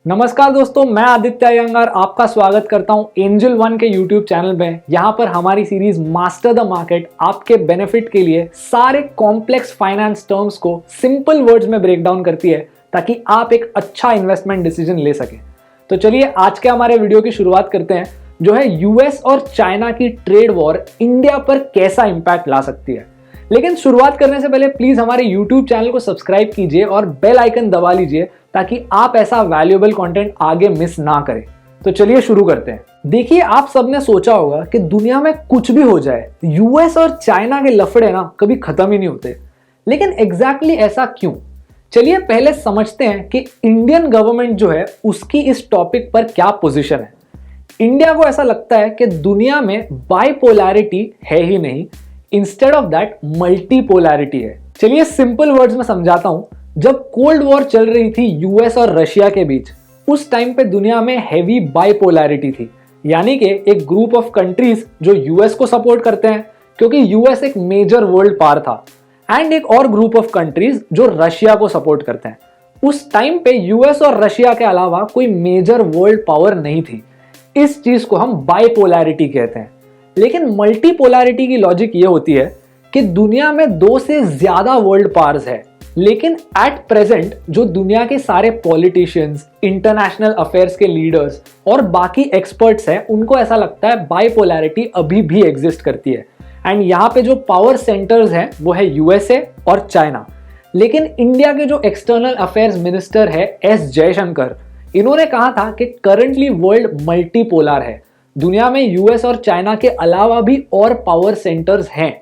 नमस्कार दोस्तों, मैं आदित्य अयंगार आपका स्वागत करता हूं एंजल वन के यूट्यूब चैनल में। यहां पर हमारी सीरीज मास्टर द मार्केट आपके बेनिफिट के लिए सारे कॉम्प्लेक्स फाइनेंस टर्म्स को सिंपल वर्ड्स में ब्रेक डाउन करती है ताकि आप एक अच्छा इन्वेस्टमेंट डिसीजन ले सकें। तो चलिए आज के हमारे वीडियो की शुरुआत करते हैं, जो है यूएस और चाइना की ट्रेड वॉर इंडिया पर कैसा इंपैक्ट ला सकती है। लेकिन शुरुआत करने से पहले प्लीज हमारे YouTube चैनल को सब्सक्राइब कीजिए और बेल आइकन दबा लीजिए ताकि आप ऐसा वैल्यूएबल कंटेंट आगे मिस ना करें। तो चलिए शुरू करते हैं। देखिए, आप सबने सोचा होगा कि दुनिया में कुछ भी हो जाए, यूएस और चाइना के लफड़े ना कभी खत्म ही नहीं होते। लेकिन एग्जैक्टली ऐसा क्यों? चलिए पहले समझते हैं कि इंडियन गवर्नमेंट जो है उसकी इस टॉपिक पर क्या पोजीशन है। इंडिया को ऐसा लगता है कि दुनिया में बाइपोलैरिटी है ही नहीं, इंस्टेड ऑफ दैट मल्टीपोलैरिटी है। चलिए सिंपल वर्ड्स में समझाता हूं। जब कोल्ड वॉर चल रही थी यूएस और रशिया के बीच, उस टाइम पे दुनिया में हैवी बाइपोलैरिटी थी, यानी कि एक ग्रुप ऑफ कंट्रीज जो यूएस को सपोर्ट करते हैं क्योंकि यूएस एक मेजर वर्ल्ड पावर था, एंड एक और ग्रुप ऑफ कंट्रीज जो रशिया को सपोर्ट करते हैं। उस टाइम पे यूएस और रशिया के अलावा कोई मेजर वर्ल्ड पावर नहीं थी। इस चीज को हम बाइपोलैरिटी कहते हैं। लेकिन मल्टीपोलैरिटी की लॉजिक ये होती है कि दुनिया में दो से ज्यादा वर्ल्ड पावर्स है, लेकिन एट प्रेजेंट जो दुनिया के सारे पॉलिटिशियंस, इंटरनेशनल अफेयर्स के लीडर्स और बाकी एक्सपर्ट्स हैं, उनको ऐसा लगता है बाइपोलैरिटी अभी भी एग्जिस्ट करती है। एंड यहाँ पे जो पावर सेंटर्स हैं वो है यूएसए और चाइना। लेकिन इंडिया के जो एक्सटर्नल अफेयर्स मिनिस्टर है एस जयशंकर, इन्होंने कहा था कि करंटली वर्ल्ड मल्टीपोलर है। दुनिया में यूएस और चाइना के अलावा भी और पावर सेंटर्स हैं,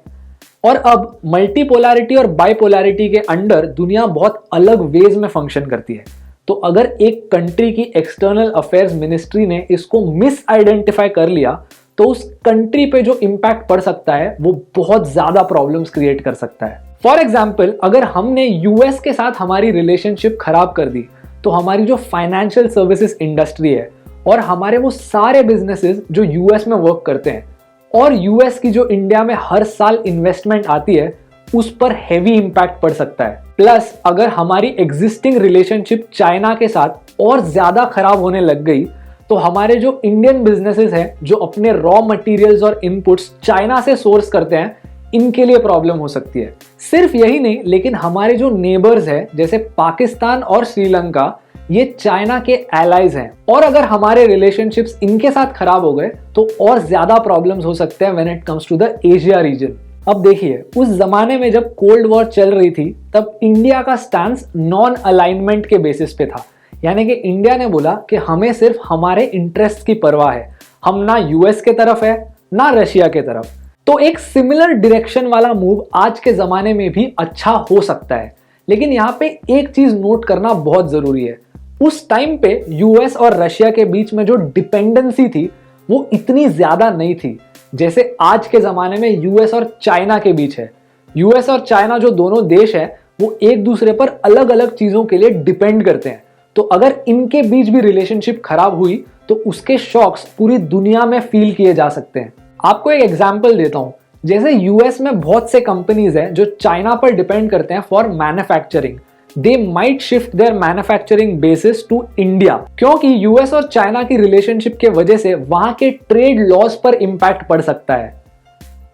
और अब मल्टीपोलैरिटी और बाइपोलैरिटी के अंडर दुनिया बहुत अलग वेज में फंक्शन करती है। तो अगर एक कंट्री की एक्सटर्नल अफेयर्स मिनिस्ट्री ने इसको मिस आइडेंटिफाई कर लिया तो उस कंट्री पे जो इंपैक्ट पड़ सकता है वो बहुत ज्यादा प्रॉब्लम्स क्रिएट कर सकता है। फॉर एग्जाम्पल, अगर हमने यूएस के साथ हमारी रिलेशनशिप खराब कर दी तो हमारी जो फाइनेंशियल सर्विसेज इंडस्ट्री है और हमारे वो सारे बिजनेसेस जो यूएस में वर्क करते हैं और यूएस की जो इंडिया में हर साल इन्वेस्टमेंट आती है, उस पर हैवी इंपैक्ट पड़ सकता है। प्लस अगर हमारी एग्जिस्टिंग रिलेशनशिप चाइना के साथ और ज्यादा खराब होने लग गई तो हमारे जो इंडियन बिजनेसेस हैं जो अपने रॉ मटेरियल्स और इनपुट्स चाइना से सोर्स करते हैं, इनके लिए प्रॉब्लम हो सकती है। सिर्फ यही नहीं, लेकिन हमारे जो नेबर्स हैं जैसे पाकिस्तान और श्रीलंका, ये चाइना के एलाइज हैं, और अगर हमारे रिलेशनशिप्स इनके साथ खराब हो गए तो और ज्यादा प्रॉब्लम्स हो सकते हैं when it comes to the Asia region. अब देखिए, उस जमाने में जब कोल्ड वॉर चल रही थी तब इंडिया का स्टैंस नॉन अलाइनमेंट के बेसिस पे था, यानी कि इंडिया ने बोला कि हमें सिर्फ हमारे इंटरेस्ट की परवाह है, हम ना यूएस के तरफ है ना रशिया के तरफ। तो एक सिमिलर डायरेक्शन वाला मूव आज के जमाने में भी अच्छा हो सकता है। लेकिन यहाँ पे एक चीज नोट करना बहुत जरूरी है, उस टाइम पे यूएस और रशिया के बीच में जो डिपेंडेंसी थी वो इतनी ज्यादा नहीं थी जैसे आज के जमाने में यूएस और चाइना के बीच है। यूएस और चाइना जो दोनों देश है वो एक दूसरे पर अलग अलग चीजों के लिए डिपेंड करते हैं। तो अगर इनके बीच भी रिलेशनशिप खराब हुई तो उसके शॉक्स पूरी दुनिया में फील किए जा सकते हैं। आपको एक एग्जांपल देता हूं। जैसे यूएस में बहुत से कंपनीज हैं जो चाइना पर डिपेंड करते हैं for manufacturing, they might shift their manufacturing basis to India, क्योंकि यूएस और चाइना की रिलेशनशिप के वजह से वहां के ट्रेड लॉस पर इंपैक्ट पड़ सकता है।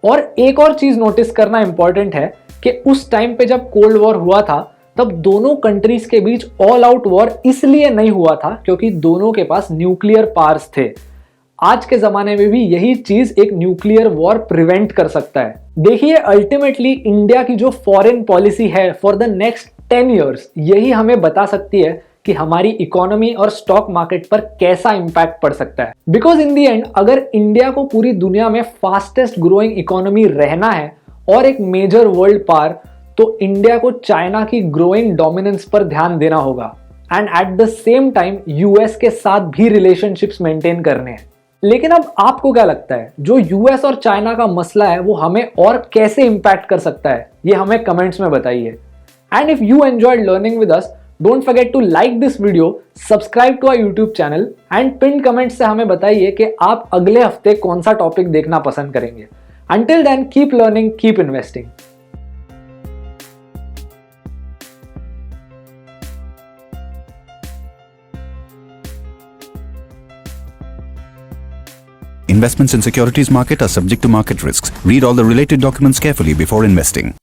और एक और चीज नोटिस करना इंपॉर्टेंट है कि उस टाइम पे जब कोल्ड वॉर हुआ था तब दोनों कंट्रीज के बीच ऑल आउट वॉर इसलिए नहीं हुआ था क्योंकि दोनों के पास न्यूक्लियर पावर्स थे। आज के जमाने में भी यही चीज एक न्यूक्लियर वॉर प्रिवेंट कर सकता है। देखिए, अल्टीमेटली इंडिया की जो फॉरेन पॉलिसी है फॉर द नेक्स्ट 10 ईयर्स, यही हमें बता सकती है कि हमारी इकोनॉमी और स्टॉक मार्केट पर कैसा इंपैक्ट पड़ सकता है। बिकॉज इन दी एंड अगर इंडिया को पूरी दुनिया में फास्टेस्ट ग्रोइंग इकोनॉमी रहना है और एक मेजर वर्ल्ड पावर, तो इंडिया को चाइना की ग्रोइंग डोमिनेंस पर ध्यान देना होगा and at the same time US के साथ भी रिलेशनशिप्स मेंटेन करने हैं। लेकिन अब आपको क्या लगता है, जो यूएस और चाइना का मसला है वो हमें और कैसे इंपैक्ट कर सकता है? ये हमें कमेंट्स में बताइए। And if you enjoyed learning with us, don't forget to like this video, subscribe to our YouTube channel and pin comments से हमें बताइए कि आप अगले हफ्ते कौन सा टॉपिक देखना पसंद करेंगे। Until then, keep learning, keep investing. Investments in securities market are subject to market risks. Read all the related documents carefully before investing.